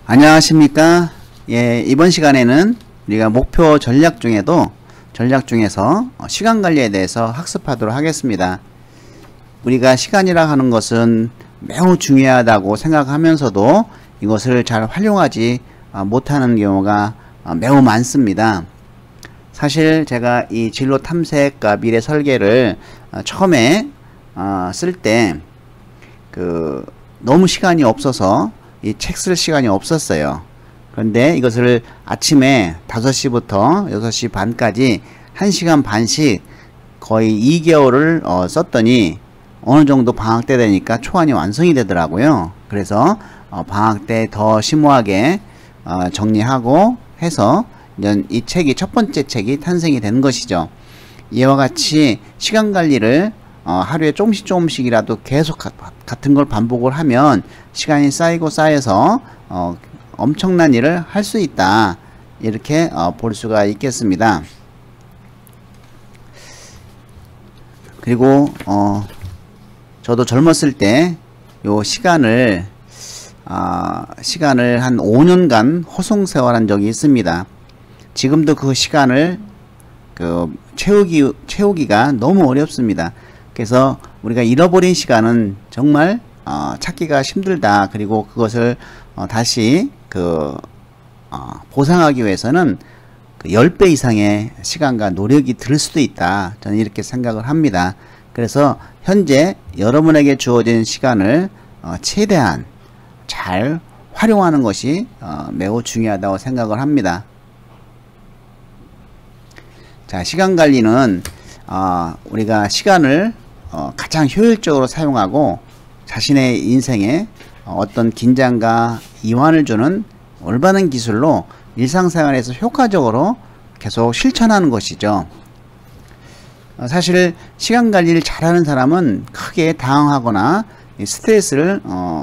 안녕하십니까. 예, 이번 시간에는 우리가 목표 전략 중에서 시간 관리에 대해서 학습하도록 하겠습니다. 우리가 시간이라 하는 것은 매우 중요하다고 생각하면서도 이것을 잘 활용하지 못하는 경우가 매우 많습니다. 사실 제가 이 진로 탐색과 미래 설계를 처음에 쓸 때 너무 시간이 없어서 이 책 쓸 시간이 없었어요. 그런데 이것을 아침에 5시부터 6시 반까지 1시간 반씩 거의 2개월을 썼더니 어느 정도 방학 때 되니까 초안이 완성이 되더라고요. 그래서 방학 때 더 심오하게 정리하고 해서 이 책이 첫 번째 책이 탄생이 된 것이죠. 이와 같이 시간 관리를 하루에 조금씩이라도 계속 같은 걸 반복을 하면 시간이 쌓여서 엄청난 일을 할 수 있다, 이렇게 볼 수가 있겠습니다. 그리고 저도 젊었을 때 요 시간을 한 5년간 호송세월한 적이 있습니다. 지금도 그 시간을 채우기가 너무 어렵습니다. 그래서 우리가 잃어버린 시간은 정말 찾기가 힘들다. 그리고 그것을 다시 보상하기 위해서는 10배 이상의 시간과 노력이 들 수도 있다, 저는 이렇게 생각을 합니다. 그래서 현재 여러분에게 주어진 시간을 최대한 잘 활용하는 것이 매우 중요하다고 생각을 합니다. 자, 시간 관리는 우리가 시간을 가장 효율적으로 사용하고 자신의 인생에 어떤 긴장과 이완을 주는 올바른 기술로 일상생활에서 효과적으로 계속 실천하는 것이죠. 사실 시간 관리를 잘하는 사람은 크게 당황하거나 스트레스를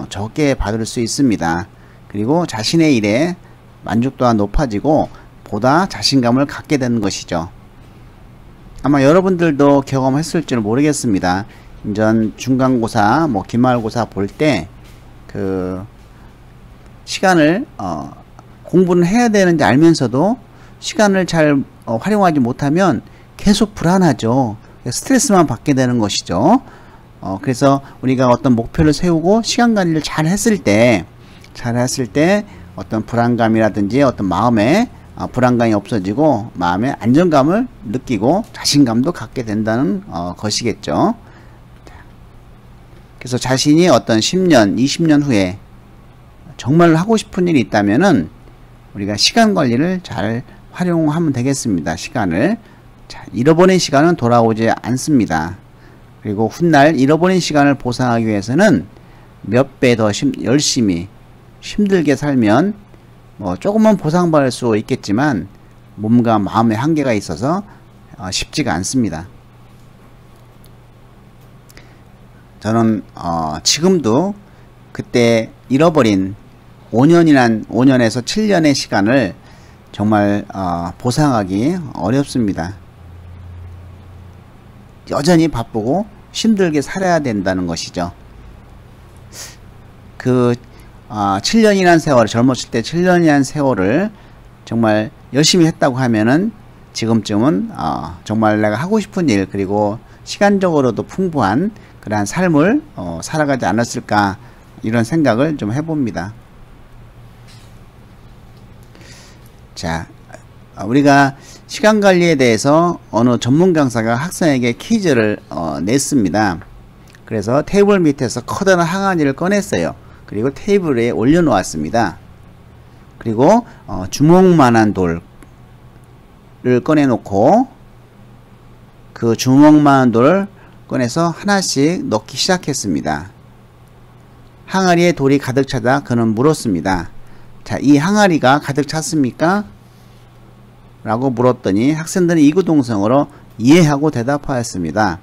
적게 받을 수 있습니다. 그리고 자신의 일에 만족도가 높아지고 보다 자신감을 갖게 되는 것이죠. 아마 여러분들도 경험했을지 모르겠습니다. 이전 중간고사, 기말고사 볼 때 시간을 공부는 해야 되는지 알면서도 시간을 잘 활용하지 못하면 계속 불안하죠. 스트레스만 받게 되는 것이죠. 그래서 우리가 어떤 목표를 세우고 시간 관리를 잘 했을 때 어떤 불안감이라든지 어떤 마음에 불안감이 없어지고 마음의 안정감을 느끼고 자신감도 갖게 된다는 것이겠죠. 그래서 자신이 어떤 10년, 20년 후에 정말 하고 싶은 일이 있다면은 우리가 시간 관리를 잘 활용하면 되겠습니다. 시간을. 자, 잃어버린 시간은 돌아오지 않습니다. 그리고 훗날 잃어버린 시간을 보상하기 위해서는 몇 배 더 열심히 힘들게 살면 조금은 보상받을 수 있겠지만 몸과 마음의 한계가 있어서 쉽지가 않습니다. 저는 지금도 그때 잃어버린 5년에서 7년의 시간을 정말 보상하기 어렵습니다. 여전히 바쁘고 힘들게 살아야 된다는 것이죠. 7년이라는 세월, 젊었을 때 7년이라는 세월을 정말 열심히 했다고 하면은 지금쯤은 정말 내가 하고 싶은 일, 그리고 시간적으로도 풍부한 그러한 삶을 살아가지 않았을까, 이런 생각을 좀 해봅니다. 자, 우리가 시간 관리에 대해서 어느 전문 강사가 학생에게 퀴즈를 냈습니다. 그래서 테이블 밑에서 커다란 항아리를 꺼냈어요. 그리고 테이블 위에 올려놓았습니다. 그리고 주먹만한 돌을 꺼내놓고 그 주먹만한 돌을 꺼내서 하나씩 넣기 시작했습니다. 항아리에 돌이 가득 차자 그는 물었습니다. 자, 이 항아리가 가득 찼습니까? 라고 물었더니 학생들은 이구동성으로 이해하고 대답하였습니다.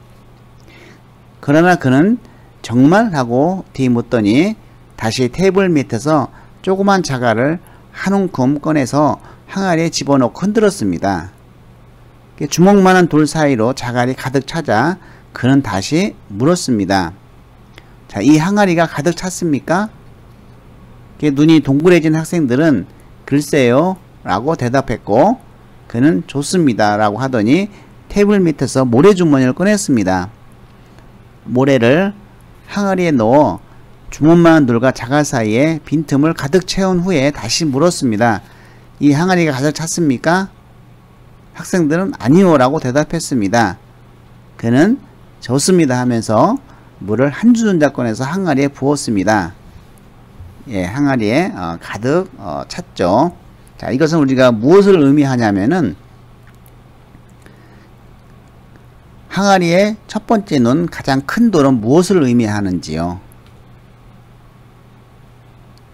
그러나 그는 정말? 하고 뒤묻더니 다시 테이블 밑에서 조그만 자갈을 한 움큼 꺼내서 항아리에 집어넣고 흔들었습니다. 주먹만한 돌 사이로 자갈이 가득 차자 그는 다시 물었습니다. 자, 이 항아리가 가득 찼습니까? 눈이 동그래진 학생들은 글쎄요 라고 대답했고, 그는 좋습니다 라고 하더니 테이블 밑에서 모래주머니를 꺼냈습니다. 모래를 항아리에 넣어 주먹만한 돌과 자갈 사이에 빈틈을 가득 채운 후에 다시 물었습니다. 이 항아리가 가득 찼습니까? 학생들은 아니요 라고 대답했습니다. 그는 좋습니다 하면서 물을 한 주전자 꺼내서 항아리에 부었습니다. 예, 항아리에 가득 찼죠. 자, 이것은 우리가 무엇을 의미하냐면은, 항아리에 첫 번째 넣은 가장 큰 돌은 무엇을 의미하는지요?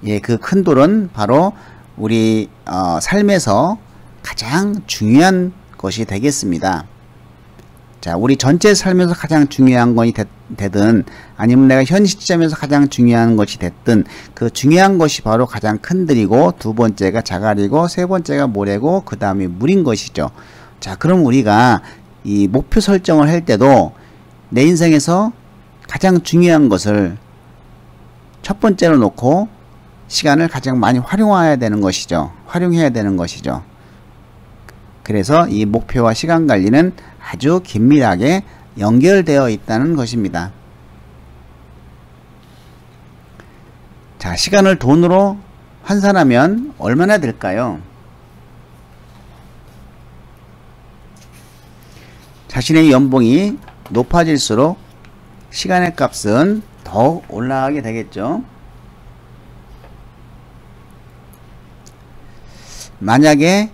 예, 그 큰 돌은 바로 우리 삶에서 가장 중요한 것이 되겠습니다. 자, 우리 전체 삶에서 가장 중요한 것이 되든 아니면 내가 현 시점에서 가장 중요한 것이 됐든, 그 중요한 것이 바로 가장 큰 들이고, 두 번째가 자갈이고, 세 번째가 모래고, 그 다음에 물인 것이죠. 자, 그럼 우리가 이 목표 설정을 할 때도 내 인생에서 가장 중요한 것을 첫 번째로 놓고 시간을 가장 많이 활용해야 되는 것이죠. 그래서 이 목표와 시간 관리는 아주 긴밀하게 연결되어 있다는 것입니다. 자, 시간을 돈으로 환산하면 얼마나 될까요? 자신의 연봉이 높아질수록 시간의 값은 더욱 올라가게 되겠죠. 만약에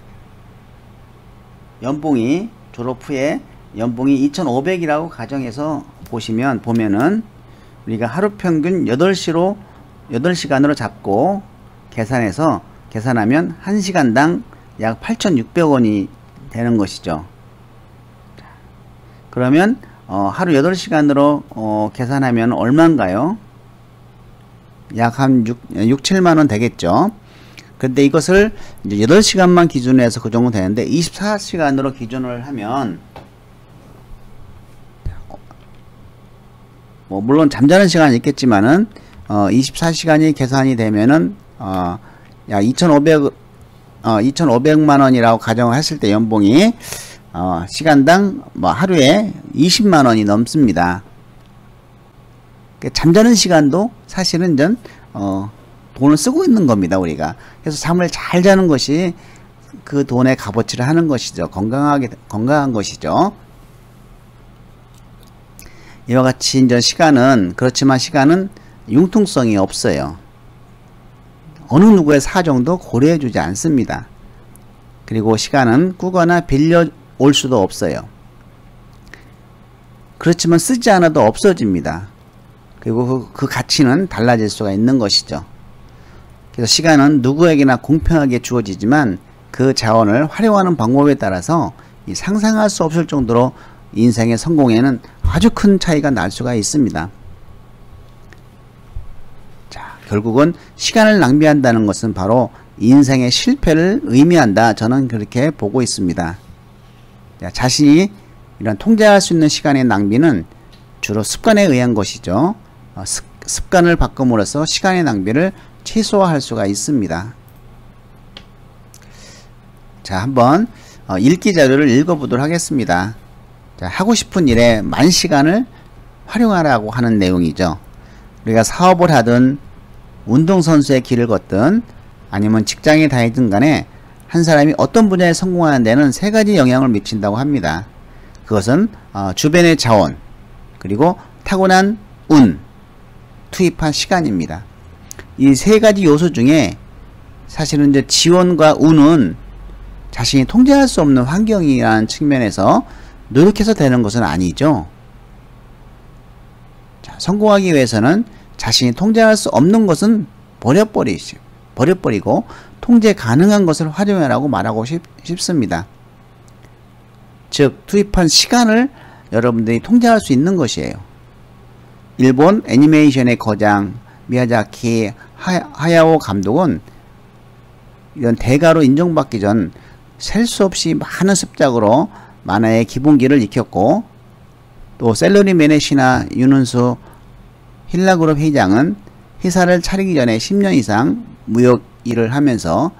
연봉이 졸업 후에 연봉이 2,500이라고 가정해서 보면은 우리가 하루 평균 8시간으로 잡고 계산하면 1시간당 약 8,600원이 되는 것이죠. 그러면 하루 8시간으로 계산하면 얼마인가요? 약 한 6, 7만원 되겠죠. 근데 이것을 이제 8시간만 기준으로 해서 그 정도 되는데, 24시간으로 기준을 하면 물론 잠자는 시간이 있겠지만은 24시간이 계산이 되면은 약 2,500만 원이라고 가정을 했을 때 연봉이 시간당 하루에 20만 원이 넘습니다. 잠자는 시간도 사실은 돈을 쓰고 있는 겁니다, 우리가. 그래서 잠을 잘 자는 것이 그 돈의 값어치를 하는 것이죠. 건강한 것이죠. 이와 같이 이제 그렇지만 시간은 융통성이 없어요. 어느 누구의 사정도 고려해 주지 않습니다. 그리고 시간은 꾸거나 빌려 올 수도 없어요. 그렇지만 쓰지 않아도 없어집니다. 그리고 그 가치는 달라질 수가 있는 것이죠. 그래서 시간은 누구에게나 공평하게 주어지지만 그 자원을 활용하는 방법에 따라서 상상할 수 없을 정도로 인생의 성공에는 아주 큰 차이가 날 수가 있습니다. 자, 결국은 시간을 낭비한다는 것은 바로 인생의 실패를 의미한다. 저는 그렇게 보고 있습니다. 자, 자신이 이런 통제할 수 있는 시간의 낭비는 주로 습관에 의한 것이죠. 습관을 바꿈으로써 시간의 낭비를 최소화할 수가 있습니다. 자, 한번 읽기 자료를 읽어보도록 하겠습니다. 자, 하고 싶은 일에 만 시간을 활용하라고 하는 내용이죠. 우리가 사업을 하든 운동선수의 길을 걷든 아니면 직장에 다니든 간에 한 사람이 어떤 분야에 성공하는 데는 세 가지 영향을 미친다고 합니다. 그것은 주변의 자원, 그리고 타고난 운, 투입한 시간입니다. 이 세 가지 요소 중에 사실은 이제 지원과 운은 자신이 통제할 수 없는 환경이라는 측면에서 노력해서 되는 것은 아니죠. 자, 성공하기 위해서는 자신이 통제할 수 없는 것은 버려버리고 통제 가능한 것을 활용하라고 말하고 싶습니다. 즉, 투입한 시간을 여러분들이 통제할 수 있는 것이에요. 일본 애니메이션의 거장 미야자키 하야오 감독은 이런 대가로 인정받기 전 셀 수 없이 많은 습작으로 만화의 기본기를 익혔고, 또 셀러리맨의 신하 윤은수 힐라그룹 회장은 회사를 차리기 전에 10년 이상 무역 일을 하면서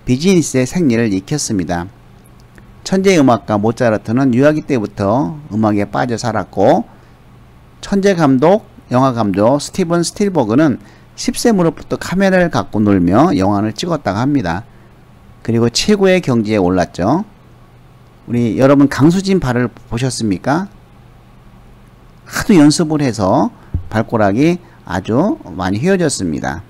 비즈니스의 생리를 익혔습니다. 천재 음악가 모차르트는 유아기 때부터 음악에 빠져 살았고, 천재 감독, 영화 감독 스티븐 스필버그는 10세 무렵부터 카메라를 갖고 놀며 영화를 찍었다고 합니다. 그리고 최고의 경지에 올랐죠. 우리 여러분 강수진 발을 보셨습니까? 하도 연습을 해서 발가락이 아주 많이 휘어졌습니다.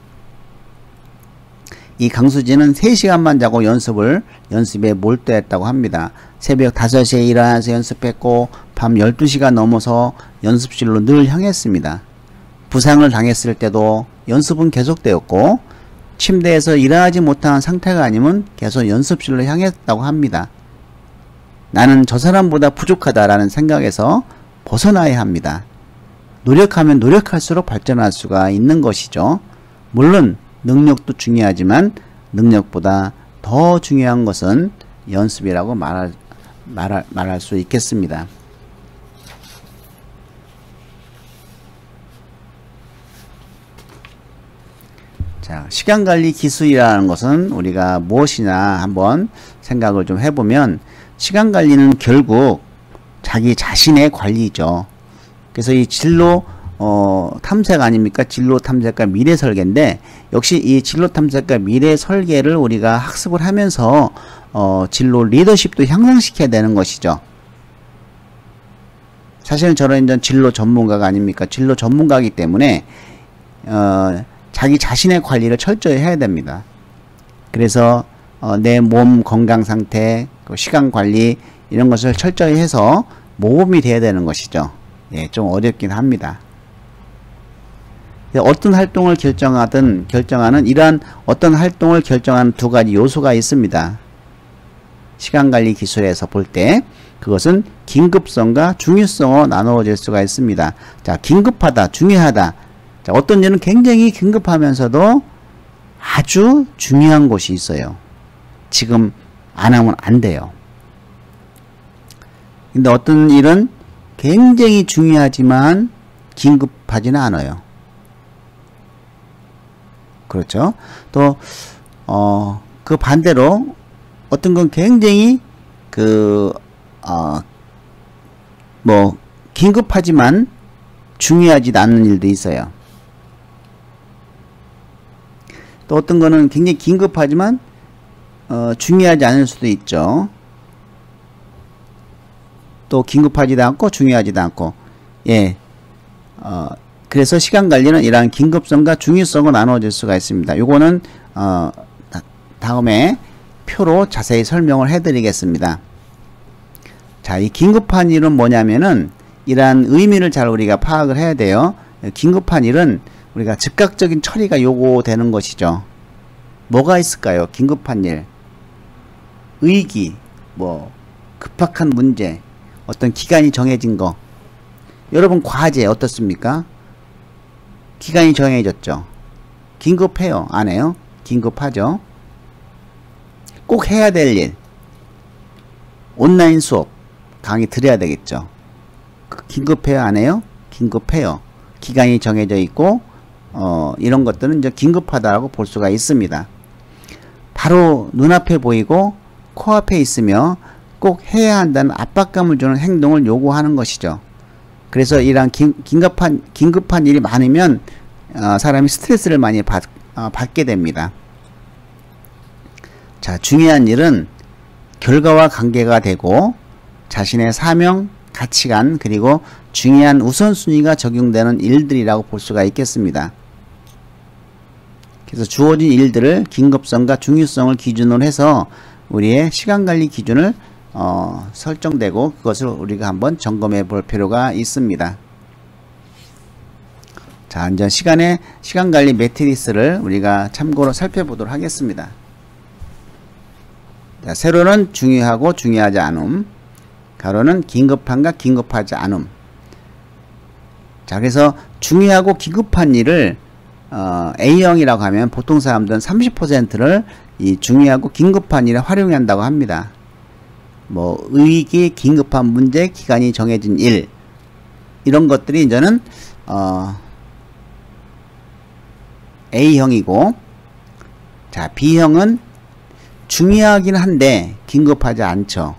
이 강수진은 3시간만 자고 연습에 몰두했다고 합니다. 새벽 5시에 일어나서 연습했고 밤 12시가 넘어서 연습실로 늘 향했습니다. 부상을 당했을 때도 연습은 계속되었고 침대에서 일어나지 못한 상태가 아니면 계속 연습실로 향했다고 합니다. 나는 저 사람보다 부족하다라는 생각에서 벗어나야 합니다. 노력하면 노력할수록 발전할 수가 있는 것이죠. 물론 능력도 중요하지만 능력보다 더 중요한 것은 연습이라고 말할 수 있겠습니다. 자, 시간관리 기술이라는 것은 우리가 무엇이냐 한번 생각을 좀 해보면, 시간관리는 결국 자기 자신의 관리죠. 그래서 이 진로 탐색 아닙니까? 진로 탐색과 미래 설계인데, 역시 이 진로 탐색과 미래 설계를 우리가 학습을 하면서 진로 리더십도 향상시켜야 되는 것이죠. 사실은 저는 이제 진로 전문가가 아닙니까? 진로 전문가이기 때문에 자기 자신의 관리를 철저히 해야 됩니다. 그래서 내 몸 건강 상태, 시간 관리 이런 것을 철저히 해서 모범이 돼야 되는 것이죠. 예, 좀 어렵긴 합니다. 어떤 활동을 결정하는 이러한 어떤 활동을 결정하는 두 가지 요소가 있습니다. 시간관리 기술에서 볼 때 그것은 긴급성과 중요성으로 나누어질 수가 있습니다. 자, 긴급하다, 중요하다. 자, 어떤 일은 굉장히 긴급하면서도 아주 중요한 것이 있어요. 지금 안 하면 안 돼요. 근데 어떤 일은 굉장히 중요하지만 긴급하지는 않아요. 그렇죠? 또 그 반대로 어떤 건 굉장히 긴급하지만 중요하지 않은 일도 있어요. 또 어떤 거는 굉장히 긴급하지만 중요하지 않을 수도 있죠. 또 긴급하지도 않고 중요하지도 않고. 예. 그래서 시간 관리는 이러한 긴급성과 중요성으로 나누어질 수가 있습니다. 요거는 다음에 표로 자세히 설명을 해 드리겠습니다. 자, 이 긴급한 일은 뭐냐면은 이러한 의미를 잘 우리가 파악을 해야 돼요. 긴급한 일은 우리가 즉각적인 처리가 요구되는 것이죠. 뭐가 있을까요? 긴급한 일, 의기, 급박한 문제, 어떤 기간이 정해진 거. 여러분 과제 어떻습니까? 기간이 정해졌죠. 긴급해요? 안 해요? 긴급하죠. 꼭 해야 될 일, 온라인 수업 강의 들어야 되겠죠. 긴급해요? 안 해요? 긴급해요. 기간이 정해져 있고 이런 것들은 이제 긴급하다고 볼 수가 있습니다. 바로 눈앞에 보이고 코앞에 있으며 꼭 해야 한다는 압박감을 주는 행동을 요구하는 것이죠. 그래서 이러한 긴급한 일이 많으면 사람이 스트레스를 많이 받게 됩니다. 자, 중요한 일은 결과와 관계가 되고 자신의 사명, 가치관, 그리고 중요한 우선순위가 적용되는 일들이라고 볼 수가 있겠습니다. 그래서 주어진 일들을 긴급성과 중요성을 기준으로 해서 우리의 시간관리 기준을 설정되고 그것을 우리가 한번 점검해 볼 필요가 있습니다. 자, 이제 시간관리 매트리스를 우리가 참고로 살펴보도록 하겠습니다. 자, 세로는 중요하고 중요하지 않음, 가로는 긴급한가 긴급하지 않음. 자, 그래서 중요하고 긴급한 일을 A형이라고 하면 보통 사람들은 30%를 이 중요하고 긴급한 일에 활용한다고 합니다. 의기, 긴급한 문제, 기간이 정해진 일, 이런 것들이 이제는 A형이고, 자, B형은 중요하긴 한데 긴급하지 않죠.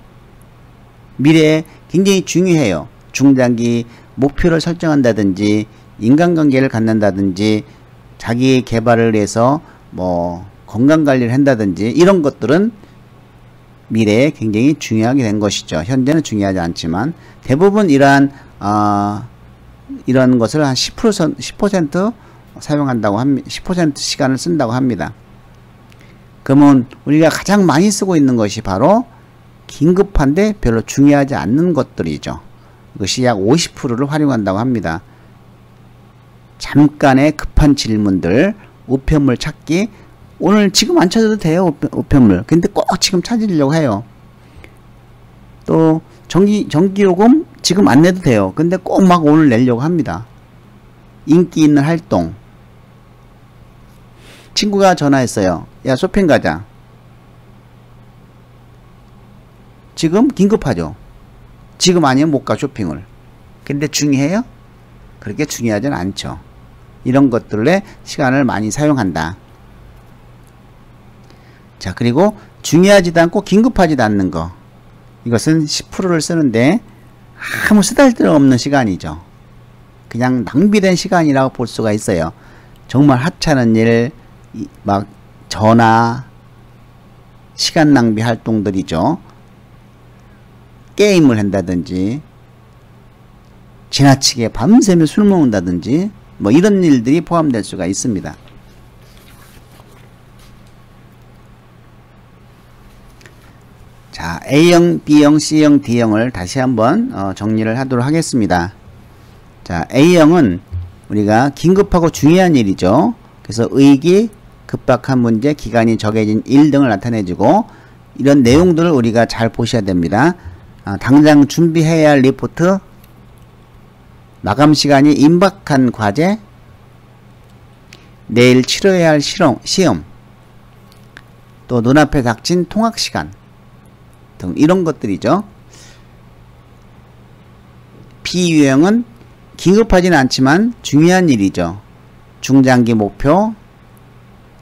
미래에 굉장히 중요해요. 중장기 목표를 설정한다든지 인간관계를 갖는다든지 자기 개발을 위해서 뭐 건강관리를 한다든지 이런 것들은 미래에 굉장히 중요하게 된 것이죠. 현재는 중요하지 않지만 대부분 이러한 이런 것을 한 10% 사용한다고 합니다. 10% 시간을 쓴다고 합니다. 그러면 우리가 가장 많이 쓰고 있는 것이 바로 긴급한데 별로 중요하지 않는 것들이죠. 이것이 약 50%를 활용한다고 합니다. 잠깐의 급한 질문들, 우편물 찾기. 오늘 지금 안 찾아도 돼요, 우편물. 근데 꼭 지금 찾으려고 해요. 또 전기요금 지금 안 내도 돼요. 근데 꼭 막 오늘 내려고 합니다. 인기 있는 활동. 친구가 전화했어요. 야, 쇼핑 가자. 지금 긴급하죠. 지금 아니면 못 가, 쇼핑을. 근데 중요해요? 그렇게 중요하진 않죠. 이런 것들에 시간을 많이 사용한다. 자, 그리고 중요하지도 않고 긴급하지도 않는 거. 이것은 10%를 쓰는데 아무 쓰잘데없는 시간이죠. 그냥 낭비된 시간이라고 볼 수가 있어요. 정말 하찮은 일, 막 전화, 시간 낭비 활동들이죠. 게임을 한다든지 지나치게 밤새며 술 먹는다든지 뭐 이런 일들이 포함될 수가 있습니다. 자, A형, B형, C형, D형을 다시 한번 정리를 하도록 하겠습니다. 자, A형은 우리가 긴급하고 중요한 일이죠. 그래서 의기, 급박한 문제, 기간이 정해진 일 등을 나타내주고 이런 내용들을 우리가 잘 보셔야 됩니다. 당장 준비해야 할 리포트, 마감 시간이 임박한 과제, 내일 치러야 할 시험, 또 눈앞에 닥친 통학 시간 등 이런 것들이죠. B유형은 긴급하지는 않지만 중요한 일이죠. 중장기 목표,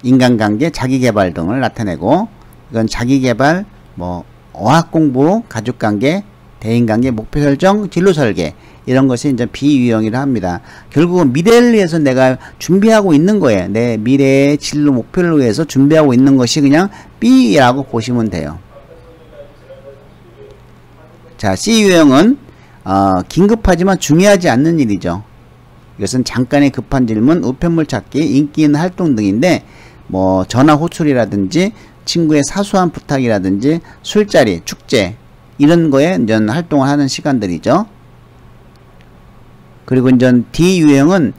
인간관계, 자기개발 등을 나타내고 이건 자기개발, 뭐 어학공부, 가족관계, 대인관계, 목표 설정, 진로 설계 이런 것이 이제 B유형이라 합니다. 결국은 미래를 위해서 내가 준비하고 있는 거예요. 내 미래의 진로 목표를 위해서 준비하고 있는 것이 그냥 B라고 보시면 돼요. 자, C유형은 긴급하지만 중요하지 않는 일이죠. 이것은 잠깐의 급한 질문, 우편물 찾기, 인기 있는 활동 등인데 뭐 전화 호출이라든지 친구의 사소한 부탁이라든지 술자리, 축제 이런 거에 이제 활동을 하는 시간들이죠. 그리고 이제 D유형은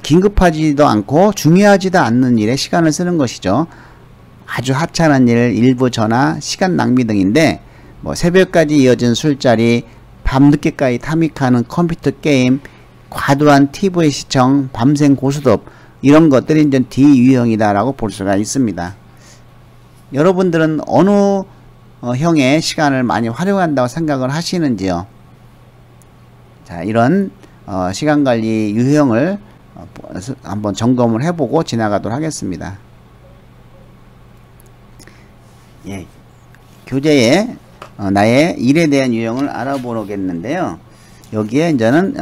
긴급하지도 않고 중요하지도 않는 일에 시간을 쓰는 것이죠. 아주 하찮은 일, 일부 전화, 시간 낭비 등인데 뭐 새벽까지 이어진 술자리, 밤늦게까지 탐닉하는 컴퓨터 게임, 과도한 TV 시청, 밤샘 고스톱 이런 것들이 이제 D유형이다 라고 볼 수가 있습니다. 여러분들은 어느 형의 시간을 많이 활용한다고 생각을 하시는지요? 자, 이런 시간관리 유형을 한번 점검을 해보고 지나가도록 하겠습니다. 예, 교재에 나의 일에 대한 유형을 알아보겠는데요. 여기에 이제는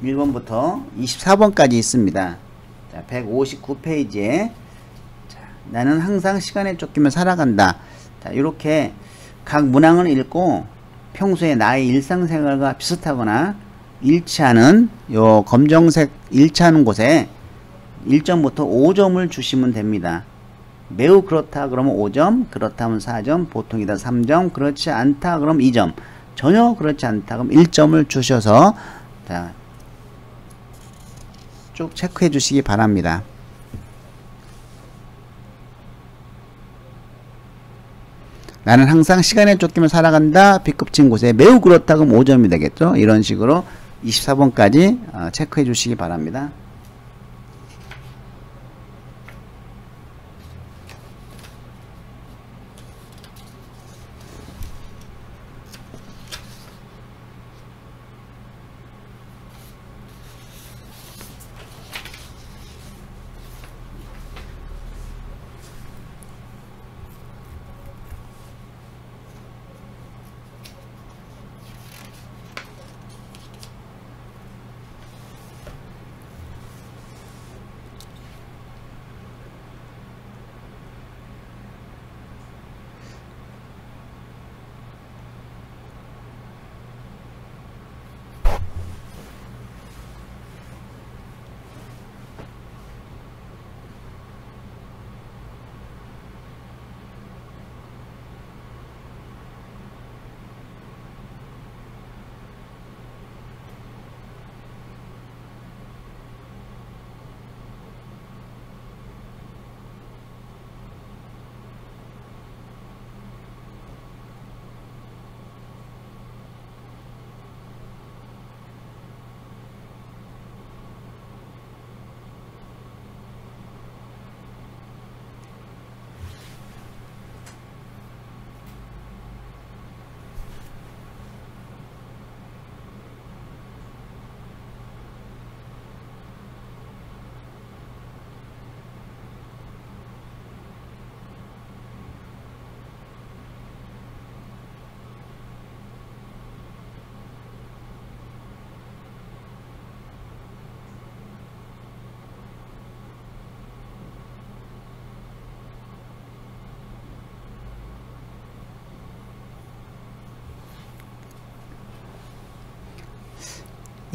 1번부터 24번까지 있습니다. 자, 159페이지에 나는 항상 시간에 쫓기며 살아간다. 자, 이렇게 각 문항을 읽고 평소에 나의 일상생활과 비슷하거나 일치하는 요 검정색 일치하는 곳에 1점부터 5점을 주시면 됩니다. 매우 그렇다 그러면 5점, 그렇다 하면 4점, 보통이다 3점, 그렇지 않다 그러면 2점, 전혀 그렇지 않다 그럼 1점을 주셔서 자, 쭉 체크해 주시기 바랍니다. 나는 항상 시간에 쫓기며 살아간다. B급진 곳에 매우 그렇다 그럼 5점이 되겠죠. 이런 식으로 24번까지 체크해 주시기 바랍니다.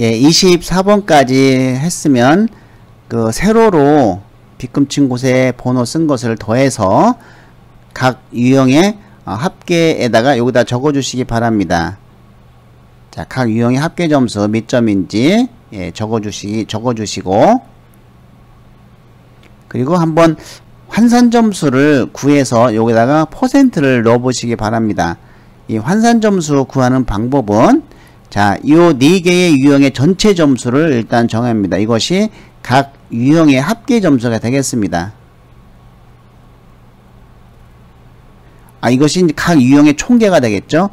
예, 24번까지 했으면 그 세로로 빗금친 곳에 번호 쓴 것을 더해서 각 유형의 합계에다가 여기다 적어 주시기 바랍니다. 자, 각 유형의 합계 점수 몇 점인지 예, 적어 주시고, 그리고 한번 환산 점수를 구해서 여기다가 퍼센트를 넣어 보시기 바랍니다. 이 환산 점수 구하는 방법은, 자, 요 4개의 유형의 전체 점수를 일단 정합니다. 이것이 각 유형의 합계 점수가 되겠습니다. 이것이 각 유형의 총계가 되겠죠.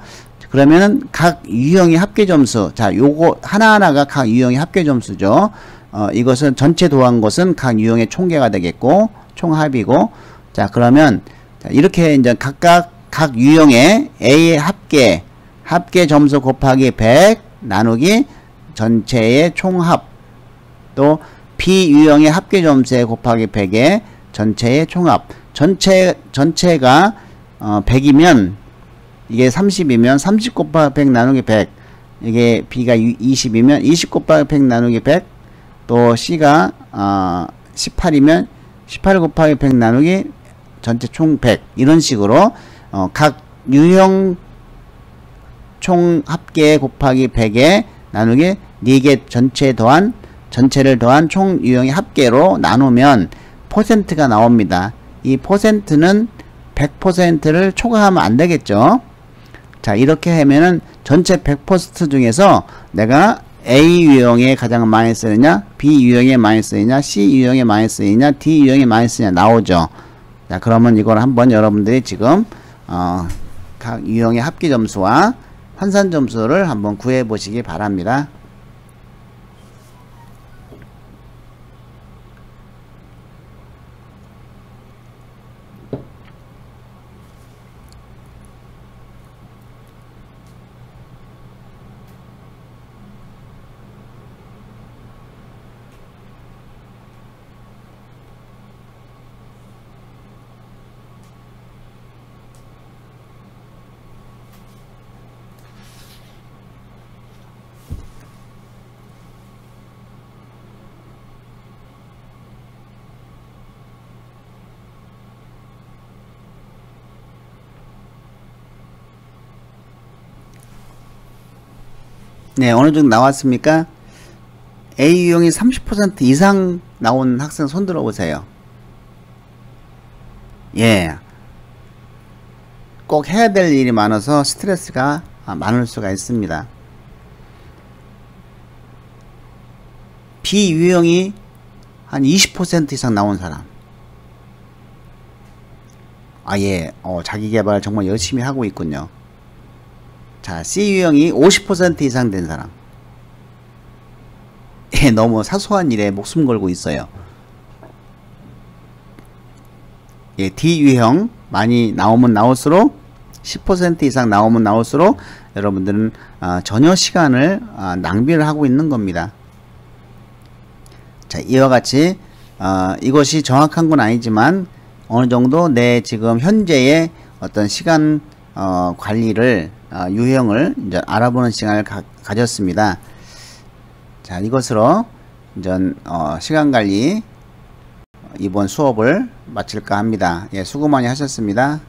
그러면은 각 유형의 합계 점수, 자, 요거 하나하나가 각 유형의 합계 점수죠. 이것은 전체 더한 것은 각 유형의 총계가 되겠고, 총합이고, 자, 그러면 자, 이렇게 이제 각각 각 유형의 A의 합계 점수 곱하기 100 나누기 전체의 총합, 또 B 유형의 합계 점수에 곱하기 100의 전체의 총합, 전체가 100이면 이게 30이면 30 곱하기 100 나누기 100, 이게 B가 20이면 20 곱하기 100 나누기 100, 또 C가 18이면 18 곱하기 100 나누기 전체 총 100, 이런 식으로 각 유형 총 합계 곱하기 100에 나누기 4개 전체를 더한 총 유형의 합계로 나누면 퍼센트가 나옵니다. 이 퍼센트는 100%를 초과하면 안 되겠죠. 자, 이렇게 하면은 전체 100% 중에서 내가 A 유형에 가장 많이 쓰느냐, B 유형에 많이 쓰느냐, C 유형에 많이 쓰느냐, D 유형에 많이 쓰느냐 나오죠. 자, 그러면 이걸 한번 여러분들이 지금 각 유형의 합계 점수와 환산 점수를 한번 구해 보시기 바랍니다. 네, 어느 정도 나왔습니까? A 유형이 30% 이상 나온 학생 손 들어 보세요. 예. 꼭 해야 될 일이 많아서 스트레스가 많을 수가 있습니다. B 유형이 한 20% 이상 나온 사람. 예. 자기 개발 정말 열심히 하고 있군요. 자, C 유형이 50% 이상 된 사람. 예, 너무 사소한 일에 목숨 걸고 있어요. 예, D 유형 많이 나오면 나올수록 10% 이상 나오면 나올수록 여러분들은 전혀 시간을 낭비를 하고 있는 겁니다. 자, 이와 같이 이것이 정확한 건 아니지만 어느 정도 내 지금 현재의 어떤 시간 관리를 유형을 이제 알아보는 시간을 가졌습니다. 자, 이것으로 이제 시간 관리 이번 수업을 마칠까 합니다. 예, 수고 많이 하셨습니다.